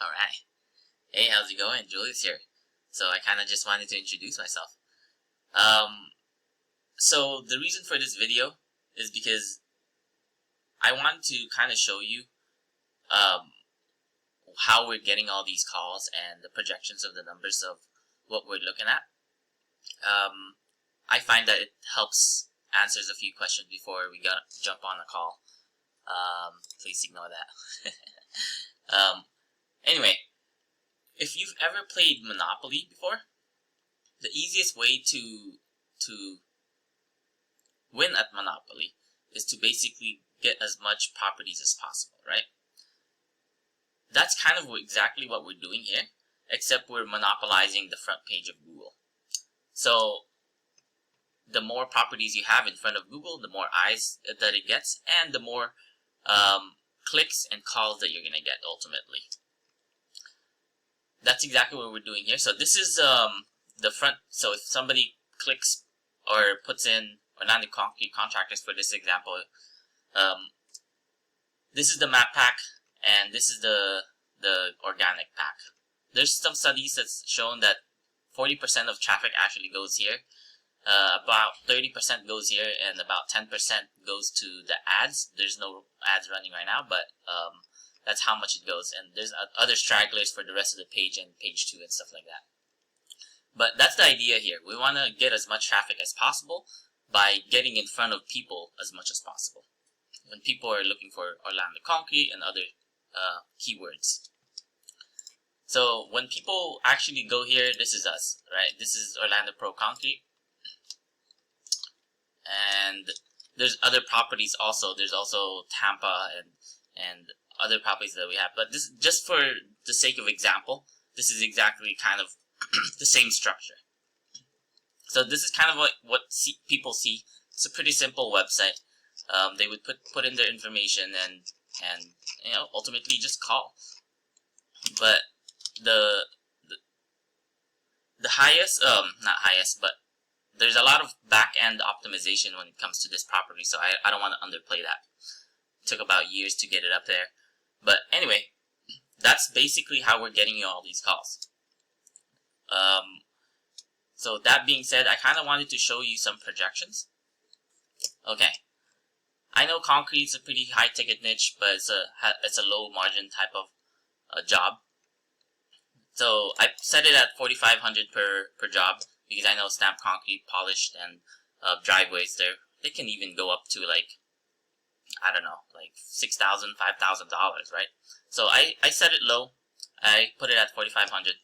Alright. Hey, how's it going? Julius here. So I kind of just wanted to introduce myself. So the reason for this video is because I want to kind of show you how we're getting all these calls and the projections of the numbers of what we're looking at. I find that it helps answers a few questions before we jump on a call. Please ignore that. Anyway, if you've ever played Monopoly before, the easiest way to win at Monopoly is to basically get as much properties as possible, right? That's kind of exactly what we're doing here, except we're monopolizing the front page of Google. So the more properties you have in front of Google, the more eyes that it gets, and the more clicks and calls that you're going to get ultimately. That's exactly what we're doing here. So this is the front. So if somebody clicks or puts in Orlando Concrete Contractors for this example, this is the map pack, and this is the organic pack. There's some studies that's shown that 40% of traffic actually goes here, about 30% goes here, and about 10% goes to the ads. There's no ads running right now, but that's how much it goes. And there's other stragglers for the rest of the page and page 2 and stuff like that. But that's the idea here. We want to get as much traffic as possible by getting in front of people as much as possible when people are looking for Orlando Concrete and other keywords. So when people actually go here, this is us, right? This is Orlando Pro Concrete. And there's other properties also. There's also Tampa and other properties that we have. But this, just for the sake of example, this is exactly kind of the same structure. So this is kind of what people see. It's a pretty simple website. They would put in their information and ultimately just call. But the highest, not highest, but there's a lot of back-end optimization when it comes to this property, so I don't want to underplay that. It took about years to get it up there. But anyway, that's basically how we're getting you all these calls. So that being said, I kind of wanted to show you some projections. Okay. I know concrete's a pretty high-ticket niche, but it's a low-margin type of job. So I set it at $4,500 per job because I know stamped concrete, polished, and driveways they can even go up to like, I don't know, like $6,000, $5,000, right? So I set it low. I put it at $4,500.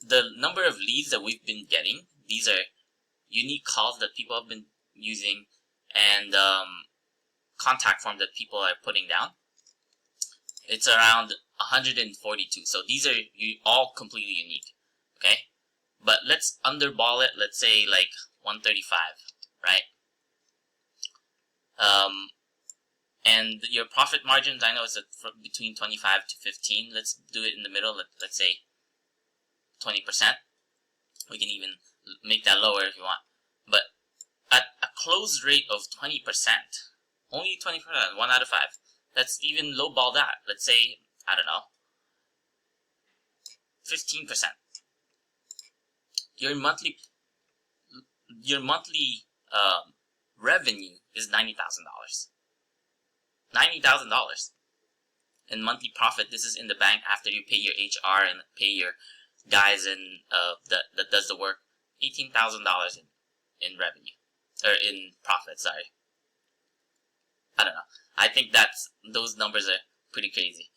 The number of leads that we've been getting, these are unique calls that people have been using, and contact form that people are putting down. It's around 142. So these are all completely unique. Okay, but let's underball it. Let's say like 135, right? And your profit margins, I know it's between 25 to 15. Let's do it in the middle. Let's say 20%. We can even make that lower if you want. But at a close rate of 20%, only 20%, 1 out of 5. Let's even lowball that. Let's say, I don't know, 15%. Your monthly revenue is $90,000. $90,000 in monthly profit. This is in the bank after you pay your HR and pay your guys and that does the work. $18,000 in revenue, or in profit. Sorry. I don't know. I think those numbers are pretty crazy.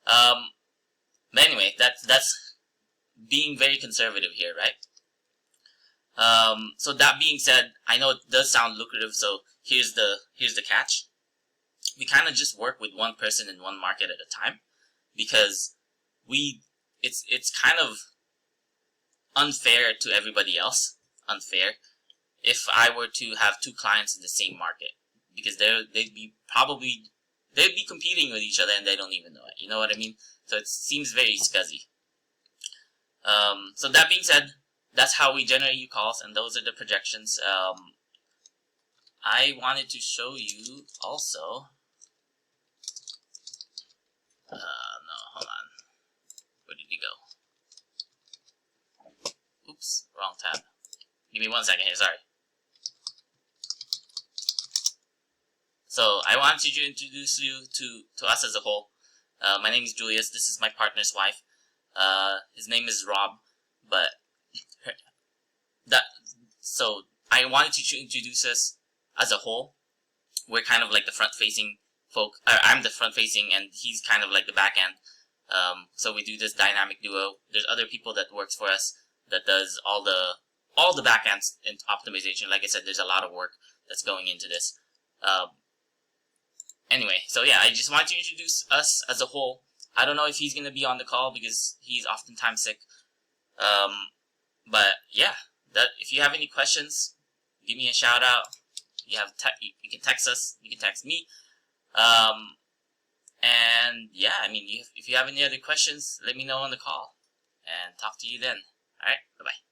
But anyway, that's being very conservative here, right? So that being said, I know it does sound lucrative. So here's the catch. We kind of just work with one person in one market at a time, because it's kind of unfair to everybody else. Unfair if I were to have two clients in the same market, because they'd be competing with each other and they don't even know it. You know what I mean? So it seems very scuzzy. So that being said, that's how we generate you calls, and those are the projections. I wanted to show you also tab. Give me 1 second here, sorry. So I want to introduce you to us as a whole. My name is Julius. This is my partner's wife. His name is Rob, but so I wanted to introduce us as a whole. We're kind of like the front-facing folk. I'm the front-facing, and he's kind of like the back end. So we do this dynamic duo. There's other people that works for us that does all the back ends in optimization. Like I said, there's a lot of work that's going into this. Anyway, so yeah, I just wanted to introduce us as a whole. I don't know if he's gonna be on the call because he's oftentimes sick. But yeah, if you have any questions, give me a shout out. You can text us. You can text me. And yeah, I mean, if you have any other questions, let me know on the call, and talk to you then. All right, bye bye.